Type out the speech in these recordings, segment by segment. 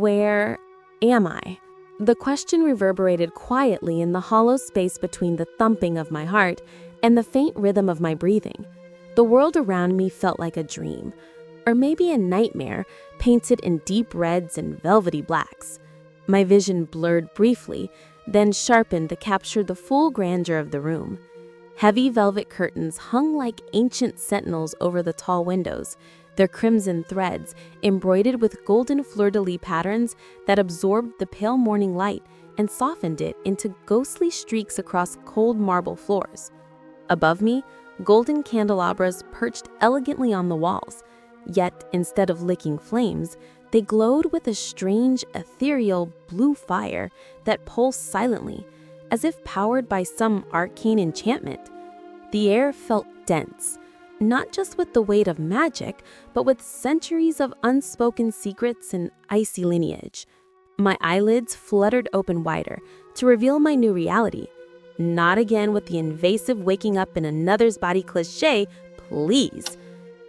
Where am I? The question reverberated quietly in the hollow space between the thumping of my heart and the faint rhythm of my breathing. The world around me felt like a dream, or maybe a nightmare painted in deep reds and velvety blacks. My vision blurred briefly, then sharpened to capture the full grandeur of the room. Heavy velvet curtains hung like ancient sentinels over the tall windows, their crimson threads embroidered with golden fleur-de-lis patterns that absorbed the pale morning light and softened it into ghostly streaks across cold marble floors. Above me, golden candelabras perched elegantly on the walls, yet instead of licking flames, they glowed with a strange, ethereal blue fire that pulsed silently, as if powered by some arcane enchantment. The air felt dense, not just with the weight of magic, but with centuries of unspoken secrets and icy lineage. My eyelids fluttered open wider to reveal my new reality. Not again with the invasive waking up in another's body cliché, please.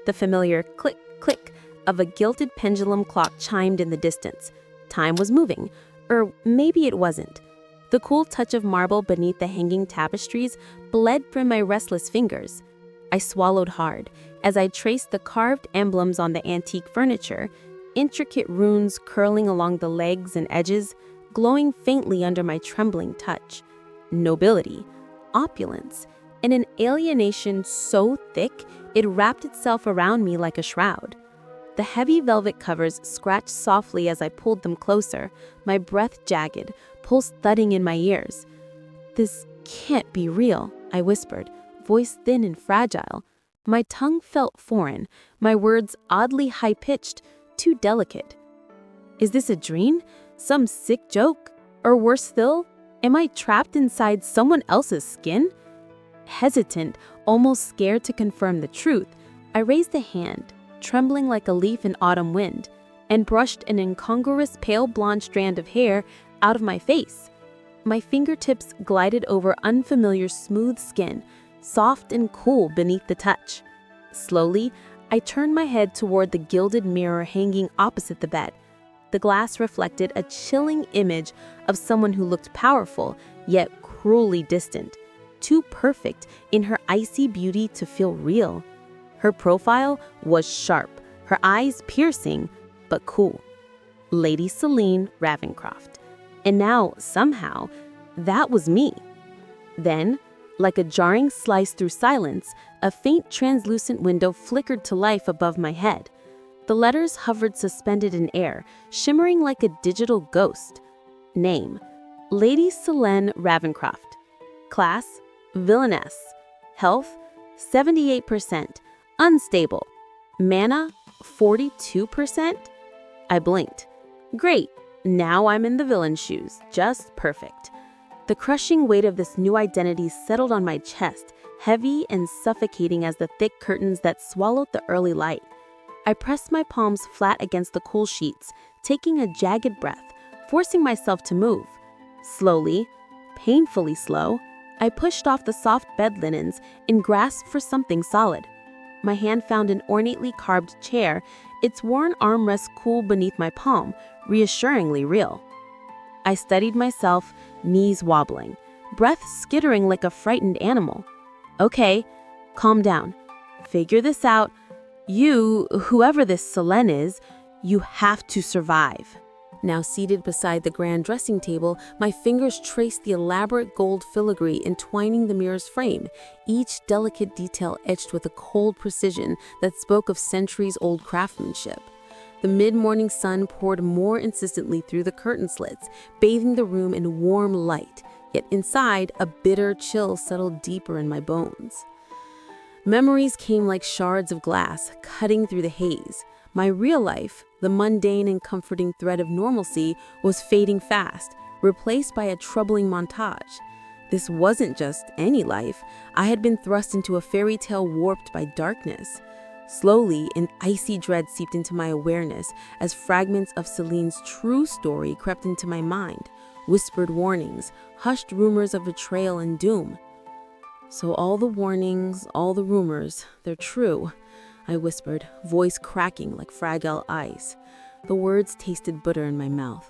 The familiar click, click of a gilded pendulum clock chimed in the distance. Time was moving, or maybe it wasn't. The cool touch of marble beneath the hanging tapestries bled from my restless fingers. I swallowed hard as I traced the carved emblems on the antique furniture, intricate runes curling along the legs and edges, glowing faintly under my trembling touch. Nobility, opulence, and an alienation so thick it wrapped itself around me like a shroud. The heavy velvet covers scratched softly as I pulled them closer, my breath jagged, pulse thudding in my ears. "This can't be real," I whispered, voice thin and fragile. My tongue felt foreign, my words oddly high-pitched, too delicate. Is this a dream? Some sick joke? Or worse still, am I trapped inside someone else's skin? Hesitant, almost scared to confirm the truth, I raised a hand, trembling like a leaf in autumn wind, and brushed an incongruous pale blonde strand of hair out of my face. My fingertips glided over unfamiliar smooth skin, soft and cool beneath the touch. Slowly, I turned my head toward the gilded mirror hanging opposite the bed. The glass reflected a chilling image of someone who looked powerful, yet cruelly distant, too perfect in her icy beauty to feel real. Her profile was sharp, her eyes piercing, but cool. Lady Selene Ravencroft. And now, somehow, that was me. Then, like a jarring slice through silence, a faint translucent window flickered to life above my head. The letters hovered suspended in air, shimmering like a digital ghost. Name: Lady Selene Ravencroft. Class: Villainess. Health: 78%. Unstable. Mana: 42%. I blinked. Great, now I'm in the villain's shoes, just perfect. The crushing weight of this new identity settled on my chest, heavy and suffocating as the thick curtains that swallowed the early light. I pressed my palms flat against the cool sheets, taking a jagged breath, forcing myself to move. Slowly, painfully slow, I pushed off the soft bed linens and grasped for something solid. My hand found an ornately carved chair, its worn armrest cool beneath my palm, reassuringly real. I steadied myself, knees wobbling, breath skittering like a frightened animal. Okay, calm down. Figure this out. You, whoever this Selene is, you have to survive. Now seated beside the grand dressing table, my fingers traced the elaborate gold filigree entwining the mirror's frame, each delicate detail etched with a cold precision that spoke of centuries-old craftsmanship. The mid-morning sun poured more insistently through the curtain slits, bathing the room in warm light, yet inside, a bitter chill settled deeper in my bones. Memories came like shards of glass, cutting through the haze. My real life, the mundane and comforting thread of normalcy, was fading fast, replaced by a troubling montage. This wasn't just any life. I had been thrust into a fairy tale warped by darkness. Slowly, an icy dread seeped into my awareness as fragments of Selene's true story crept into my mind, whispered warnings, hushed rumors of betrayal and doom. So all the warnings, all the rumors, they're true, I whispered, voice cracking like fragile ice. The words tasted bitter in my mouth.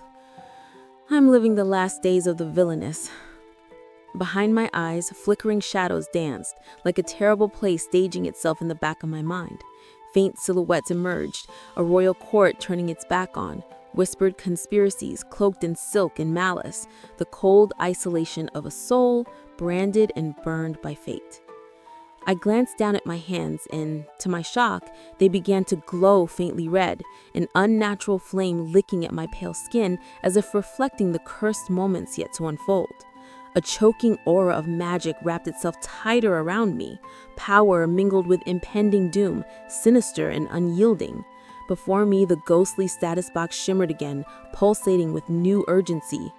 I'm living the last days of the Villainess. Behind my eyes, flickering shadows danced, like a terrible play staging itself in the back of my mind. Faint silhouettes emerged, a royal court turning its back on, whispered conspiracies cloaked in silk and malice, the cold isolation of a soul branded and burned by fate. I glanced down at my hands and, to my shock, they began to glow faintly red, an unnatural flame licking at my pale skin as if reflecting the cursed moments yet to unfold. A choking aura of magic wrapped itself tighter around me, power mingled with impending doom, sinister and unyielding. Before me, the ghostly status box shimmered again, pulsating with new urgency.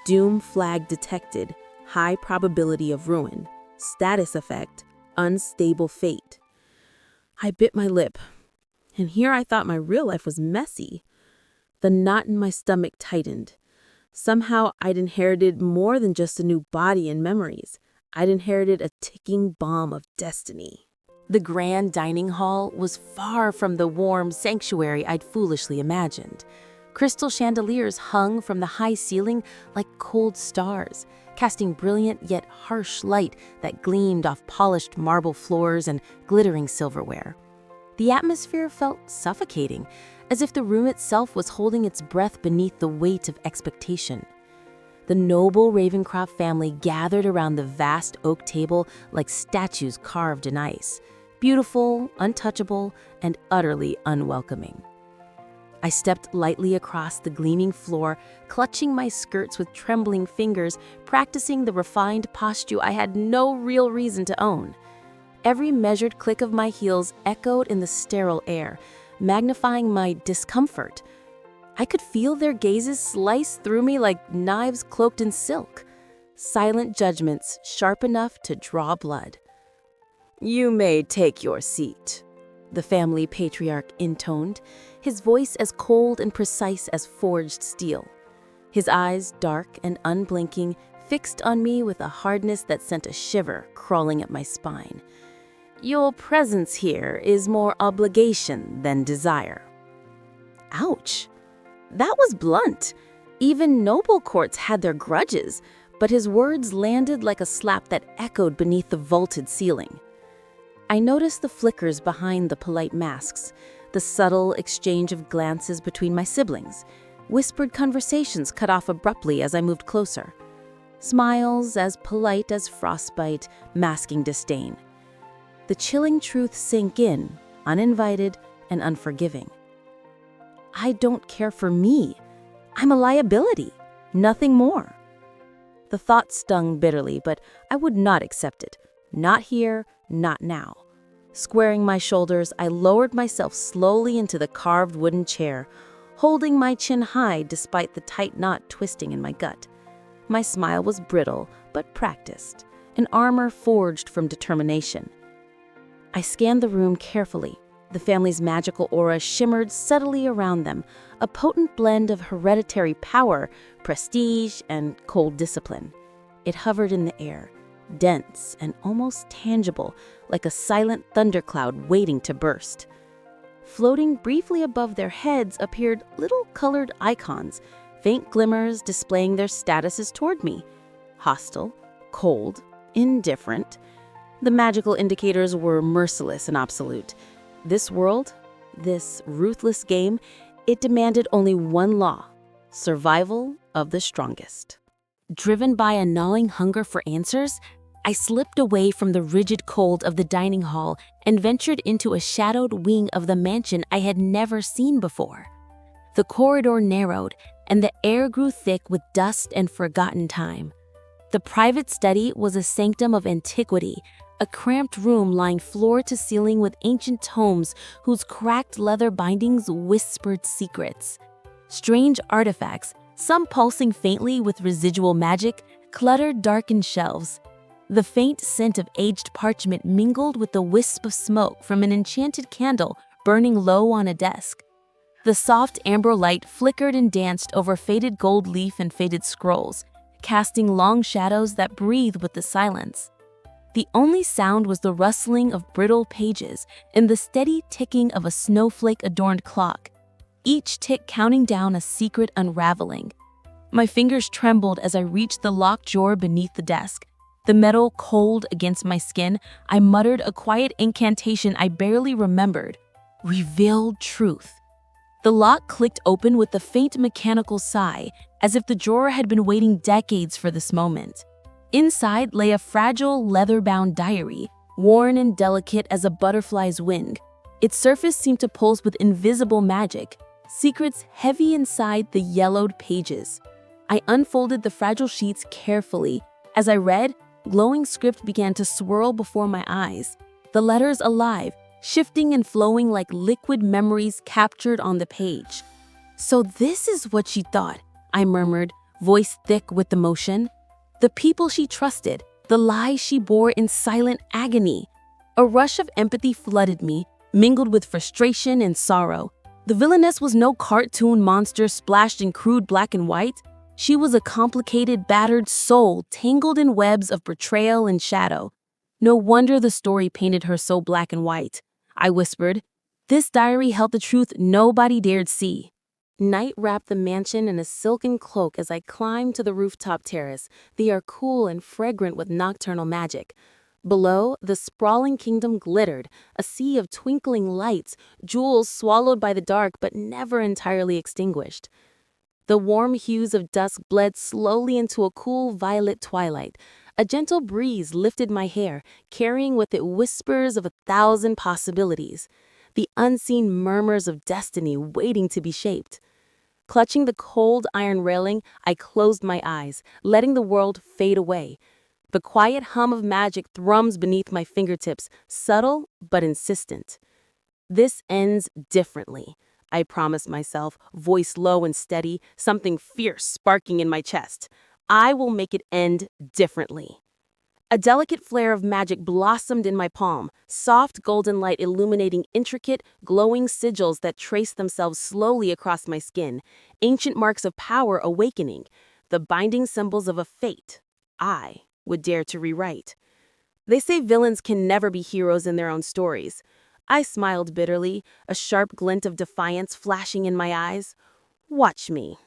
Doom flag detected, high probability of ruin. Status effect, unstable fate. I bit my lip, and here I thought my real life was messy. The knot in my stomach tightened. Somehow I'd inherited more than just a new body and memories. I'd inherited a ticking bomb of destiny. The grand dining hall was far from the warm sanctuary I'd foolishly imagined. Crystal chandeliers hung from the high ceiling like cold stars, casting brilliant yet harsh light that gleamed off polished marble floors and glittering silverware. The atmosphere felt suffocating, as if the room itself was holding its breath beneath the weight of expectation. The noble Ravencroft family gathered around the vast oak table like statues carved in ice, beautiful, untouchable, and utterly unwelcoming. I stepped lightly across the gleaming floor, clutching my skirts with trembling fingers, practicing the refined posture I had no real reason to own. Every measured click of my heels echoed in the sterile air, magnifying my discomfort. I could feel their gazes slice through me like knives cloaked in silk, silent judgments sharp enough to draw blood. "You may take your seat," the family patriarch intoned, his voice as cold and precise as forged steel. His eyes, dark and unblinking, fixed on me with a hardness that sent a shiver crawling up my spine. "Your presence here is more obligation than desire." Ouch! That was blunt. Even noble courts had their grudges, but his words landed like a slap that echoed beneath the vaulted ceiling. I noticed the flickers behind the polite masks, the subtle exchange of glances between my siblings, whispered conversations cut off abruptly as I moved closer, smiles as polite as frostbite masking disdain. The chilling truth sank in, uninvited and unforgiving. I don't care for me. I'm a liability, nothing more. The thought stung bitterly, but I would not accept it. Not here, not now. Squaring my shoulders, I lowered myself slowly into the carved wooden chair, holding my chin high despite the tight knot twisting in my gut. My smile was brittle, but practiced, an armor forged from determination. I scanned the room carefully. The family's magical aura shimmered subtly around them, a potent blend of hereditary power, prestige, and cold discipline. It hovered in the air, dense and almost tangible, like a silent thundercloud waiting to burst. Floating briefly above their heads appeared little colored icons, faint glimmers displaying their statuses toward me. Hostile, cold, indifferent. The magical indicators were merciless and absolute. This world, this ruthless game, it demanded only one law: survival of the strongest. Driven by a gnawing hunger for answers, I slipped away from the rigid cold of the dining hall and ventured into a shadowed wing of the mansion I had never seen before. The corridor narrowed, and the air grew thick with dust and forgotten time. The private study was a sanctum of antiquity, a cramped room lying floor to ceiling with ancient tomes whose cracked leather bindings whispered secrets. Strange artifacts, some pulsing faintly with residual magic, cluttered darkened shelves. The faint scent of aged parchment mingled with the wisp of smoke from an enchanted candle burning low on a desk. The soft amber light flickered and danced over faded gold leaf and faded scrolls, casting long shadows that breathed with the silence. The only sound was the rustling of brittle pages and the steady ticking of a snowflake-adorned clock. each tick counting down a secret unraveling. My fingers trembled as I reached the locked drawer beneath the desk. The metal cold against my skin, I muttered a quiet incantation I barely remembered. Revealed truth. The lock clicked open with a faint mechanical sigh, as if the drawer had been waiting decades for this moment. Inside lay a fragile, leather-bound diary, worn and delicate as a butterfly's wing. Its surface seemed to pulse with invisible magic, secrets heavy inside the yellowed pages. I unfolded the fragile sheets carefully. As I read, glowing script began to swirl before my eyes, the letters alive, shifting and flowing like liquid memories captured on the page. So this is what she thought, I murmured, voice thick with emotion. The people she trusted, the lies she bore in silent agony. A rush of empathy flooded me, mingled with frustration and sorrow. The villainess was no cartoon monster splashed in crude black and white. She was a complicated, battered soul tangled in webs of betrayal and shadow. No wonder the story painted her so black and white, I whispered. This diary held the truth nobody dared see. Night wrapped the mansion in a silken cloak as I climbed to the rooftop terrace, the air cool and fragrant with nocturnal magic. Below, the sprawling kingdom glittered, a sea of twinkling lights, jewels swallowed by the dark but never entirely extinguished. The warm hues of dusk bled slowly into a cool violet twilight. A gentle breeze lifted my hair, carrying with it whispers of 1,000 possibilities, the unseen murmurs of destiny waiting to be shaped. Clutching the cold iron railing, I closed my eyes, letting the world fade away. The quiet hum of magic thrums beneath my fingertips, subtle but insistent. This ends differently, I promised myself, voice low and steady, something fierce sparking in my chest. I will make it end differently. A delicate flare of magic blossomed in my palm, soft golden light illuminating intricate, glowing sigils that traced themselves slowly across my skin, ancient marks of power awakening, the binding symbols of a fate I would dare to rewrite. They say villains can never be heroes in their own stories. I smiled bitterly, a sharp glint of defiance flashing in my eyes. Watch me.